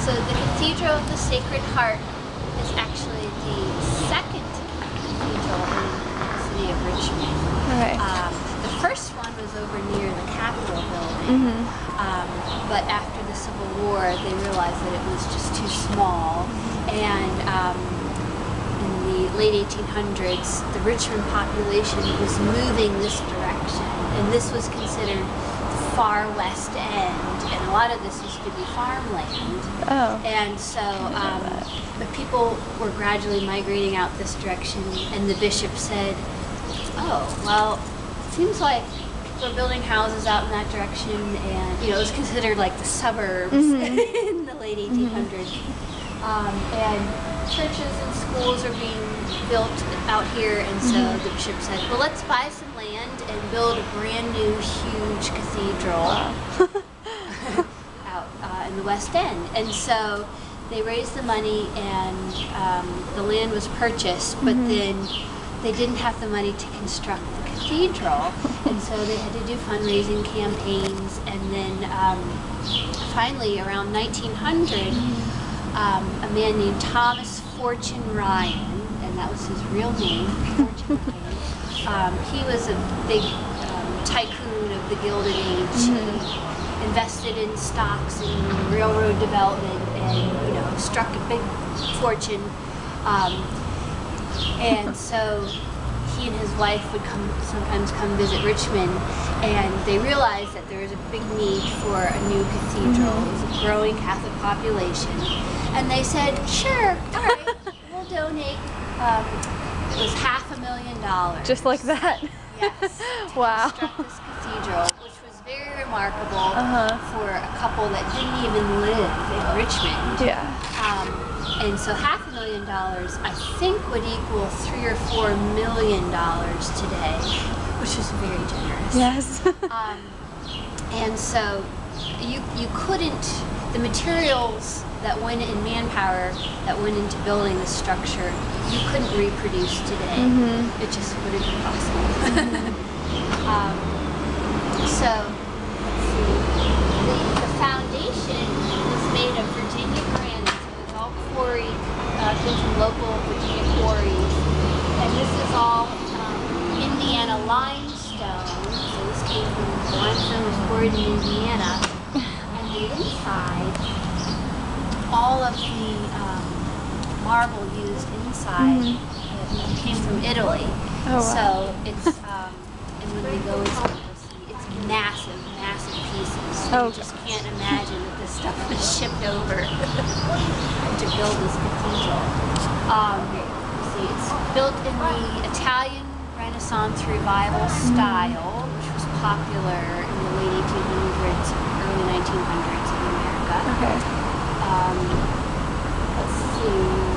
So the Cathedral of the Sacred Heart is actually the second cathedral in the city of Richmond. Okay. The first one was over near the Cathedral building, but after the Civil War they realized that it was just too small, and in the late 1800s the Richmond population was moving this direction, and this was considered the far west end, and a lot of this used to be farmland. Oh. And so the people were gradually migrating out this direction, and the bishop said, oh, well, it seems like people are building houses out in that direction, and it was considered like the suburbs in the late 1800s. And churches and schools are being built out here, and so the bishop said, well, let's buy some land and build a brand new huge cathedral out in the West End. And so they raised the money, and the land was purchased, but then they didn't have the money to construct the cathedral, and so they had to do fundraising campaigns, and then finally around 1900 a man named Thomas Fortune Ryan, and that was his real name, Fortune Ryan, he was a big tycoon of the Gilded Age. He invested in stocks and railroad development, and struck a big fortune. And so he and his wife would sometimes come visit Richmond, and they realized that there was a big need for a new cathedral. It was a growing Catholic population, and they said, sure, all right, we'll donate. It was $500,000. Just like that? Yes. Wow. To construct this cathedral, which was very remarkable for a couple that didn't even live in Richmond. Yeah. And so $500,000, I think, would equal $3 or $4 million today, which is very generous. Yes. And so you couldn't, the materials that went in, manpower that went into building the structure, you couldn't reproduce today. It just wouldn't be possible. So, let's see. The foundation was made of Virginia granite. It was all quarried, came from local Virginia quarries. And this is all Indiana limestone. So this came from, the limestone was quarried in Indiana. And the inside, all of the marble used inside came from Italy. Oh, wow. So it's, and when we go inside, you'll see it's massive, massive pieces. So you just can't imagine that this stuff was shipped over to build this cathedral. See, it's built in the Italian Renaissance Revival style, which was popular in the late 1800s, early 1900s in America. Okay. Let's see.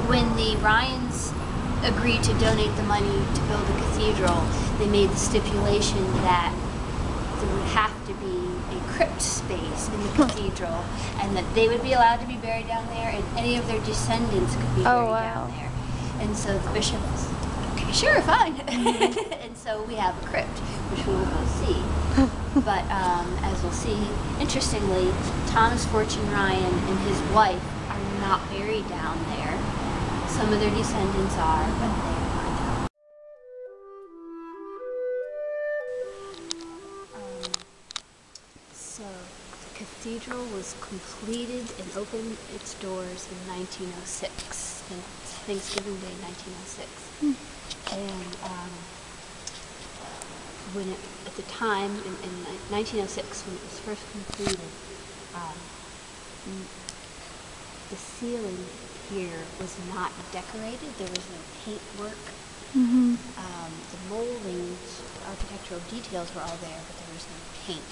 When the Ryans agreed to donate the money to build the cathedral, they made the stipulation that there would have to be a crypt space in the cathedral, and that they would be allowed to be buried down there, and any of their descendants could be buried down there. And so the bishop was, okay, sure, fine. And so we have a crypt, which we will go see. But as we'll see, interestingly, Thomas Fortune Ryan and his wife are not buried down there. Some of their descendants are, but they are not. So the cathedral was completed and opened its doors in 1906, and Thanksgiving Day 1906. And when at the time, in 1906, when it was first completed, the ceiling here was not decorated. There was no paint work. The moldings, architectural details were all there, but there was no paint.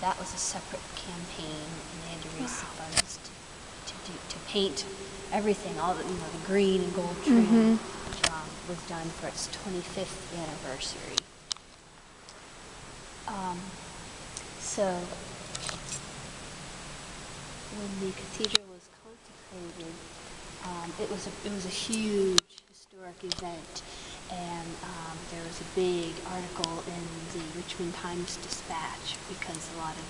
That was a separate campaign, and they had to raise the funds to paint everything. All the the green and gold trim was done for its 25th anniversary. So when the cathedral was consecrated, it was a huge historic event, and there was a big article in the Richmond Times-Dispatch because a lot of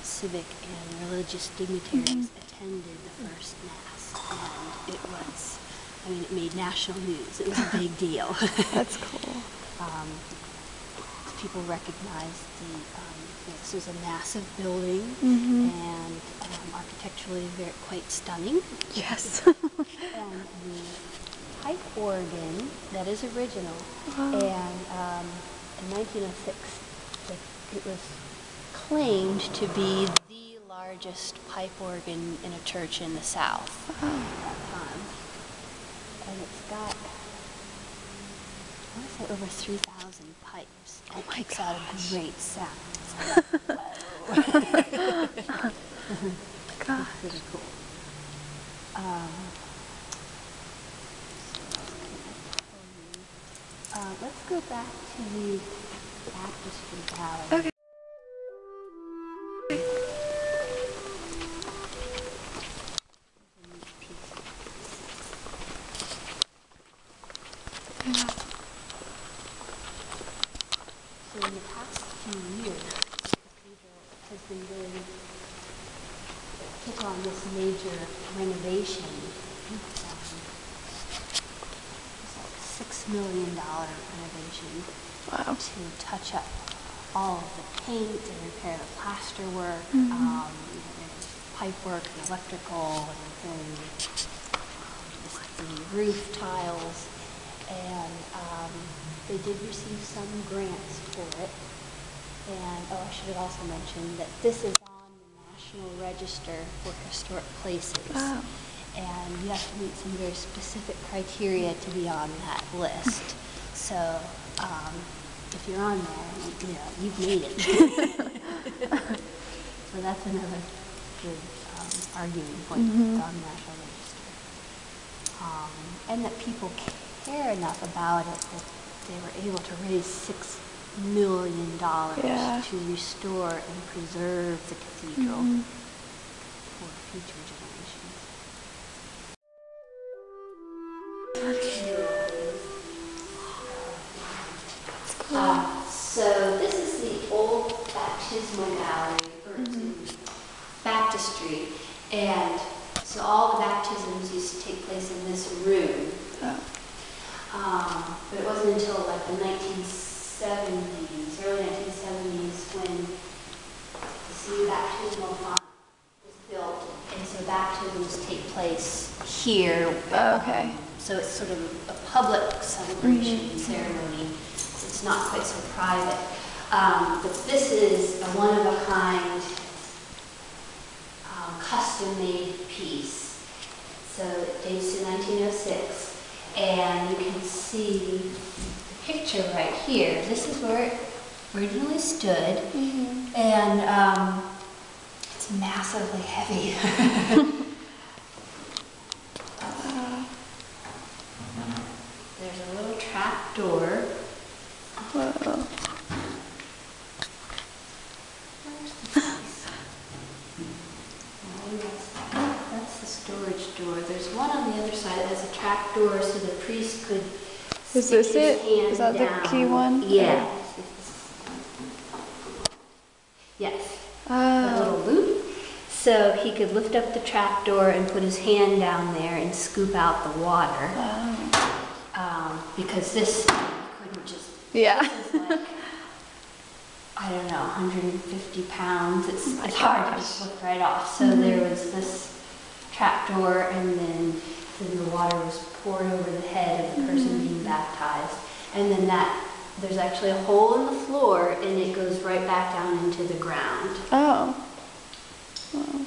civic and religious dignitaries attended the first Mass, and it was, I mean, it made national news. It was a big deal. That's cool. People recognized this was a massive building, and architecturally quite stunning. Yes. And the pipe organ that is original, and in 1906, it was claimed to be the largest pipe organ in a church in the South at that time. And it's got, I want to say, over 3,000 pipes. And it makes out a great sound. God. It's pretty cool. Let's go back to the baptistry gallery. Okay. So in the past few years, the cathedral has been really took on this major renovation. It's like $6 million renovation to touch up all of the paint and repair the plaster work, pipe work and electrical, and the roof tiles, and they did receive some grants for it. And I should also mention that this is on the National Register for Historic Places. Wow. And you have to meet some very specific criteria to be on that list. So if you're on there, you've made it. So that's another good arguing point on the National Register. And that people care enough about it that they were able to raise $6 million to restore and preserve the cathedral for future generations. So this is the old baptismal gallery, or baptistry, and so all the baptisms used to take place in this room. But it wasn't until like the 1970s, early 1970s, when the new baptismal font was built, and so baptisms take place here. So it's sort of a public celebration ceremony. So it's not quite so private. But this is a one-of-a-kind, custom-made piece. So it dates to 1906. And you can see the picture right here. This is where it originally stood. And it's massively heavy. There's a little trap door. Whoa. That's the storage door. There's one on the other side that has a trap door so the priest could Is this stick his it? hand Is that down. the key one? Yeah. Yes. That little loop. So he could lift up the trap door and put his hand down there and scoop out the water. Because this couldn't just. This is like, I don't know, 150 pounds. It's hard to just lift right off. So there was this trap door, and then the water was poured over the head of the person being baptized. And then there's actually a hole in the floor, and it goes right back down into the ground. Oh. Wow.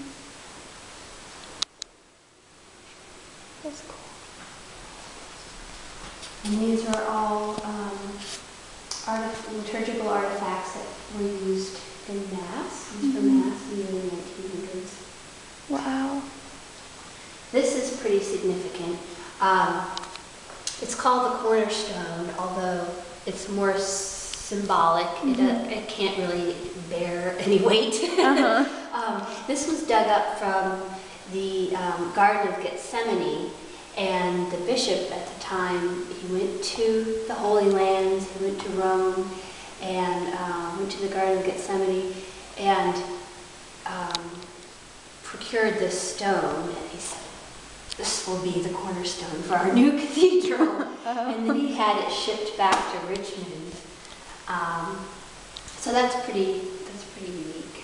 That's cool. And these are all liturgical artifacts that were used in Mass. These were Mass in the early 1900s. Wow. This is pretty significant. It's called the cornerstone, although it's more symbolic. It can't really bear any weight. This was dug up from the Garden of Gethsemane, And the bishop at the time, he went to the Holy Lands, he went to Rome, and went to the Garden of Gethsemane, and procured this stone, and he said, this will be the cornerstone for our new cathedral. And then he had it shipped back to Richmond. So that's pretty unique.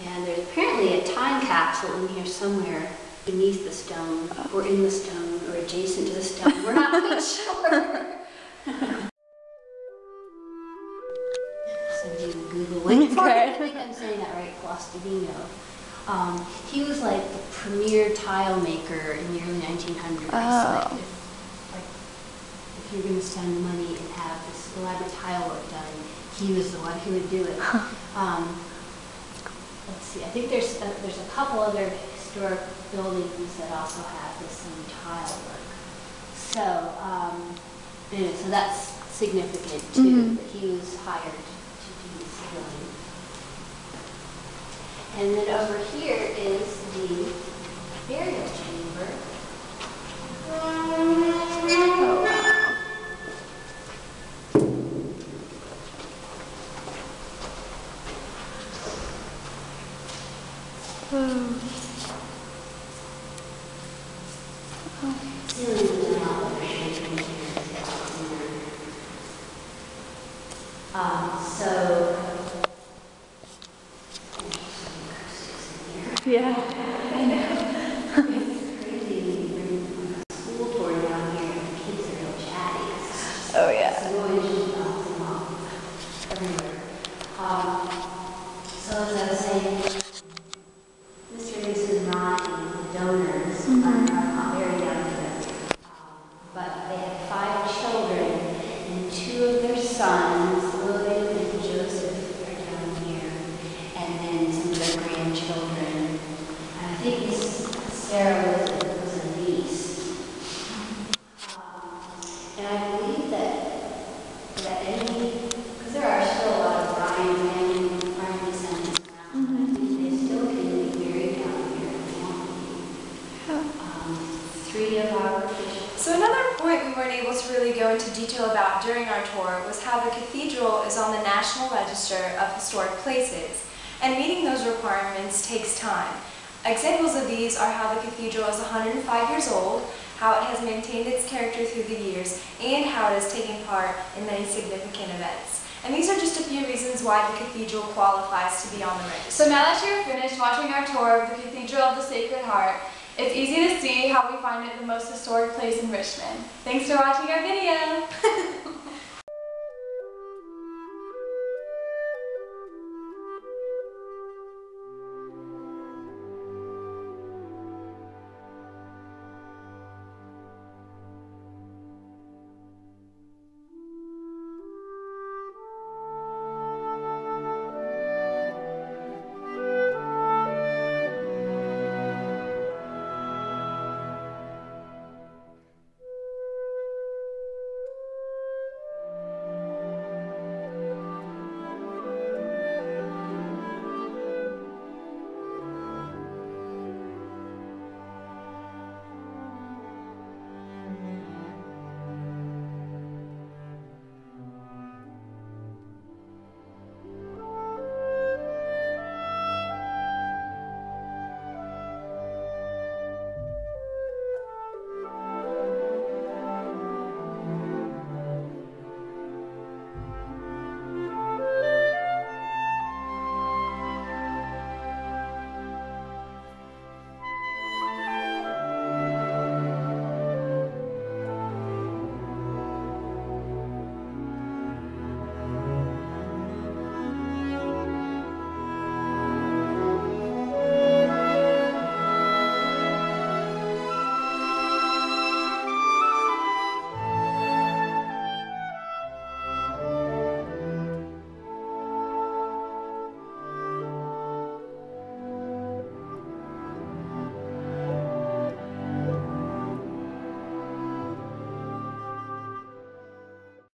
And there's apparently a time capsule in here somewhere beneath the stone, or in the stone, or adjacent to the stone. We're not quite sure. So do the Google link for it. I think I'm saying that right, Plastidino. He was like the premier tile maker in the early 1900s. Like if you're going to spend the money and have this elaborate tile work done, he was the one who would do it. Let's see. I think there's a couple other historic buildings that also have this same tile work. So anyway, so that's significant too. That he was hired to do this building. And then over here is the burial chamber. Oh, wow. Yeah. I know. It's crazy. There's a school tour down here and the kids are real chatty. Oh, yeah. So everywhere. So as I was saying, Mr. and Mrs. Ryan, the donors, are not very young yet. But they had 5 children, and 2 of their sons, William and Joseph, are down here, and then some of their grandchildren. I think this Sarah was a niece. And I believe that any, because there are still a lot of Ryan descendants around, I think they still can be buried down here if they want to be. 3 of our bishops. So another point we weren't able to really go into detail about during our tour was how the cathedral is on the National Register of Historic Places, and meeting those requirements takes time. Examples of these are how the cathedral is 105 years old, how it has maintained its character through the years, and how it has taken part in many significant events. And these are just a few reasons why the cathedral qualifies to be on the register. So now that you're finished watching our tour of the Cathedral of the Sacred Heart, it's easy to see how we find it the most historic place in Richmond. Thanks for watching our video!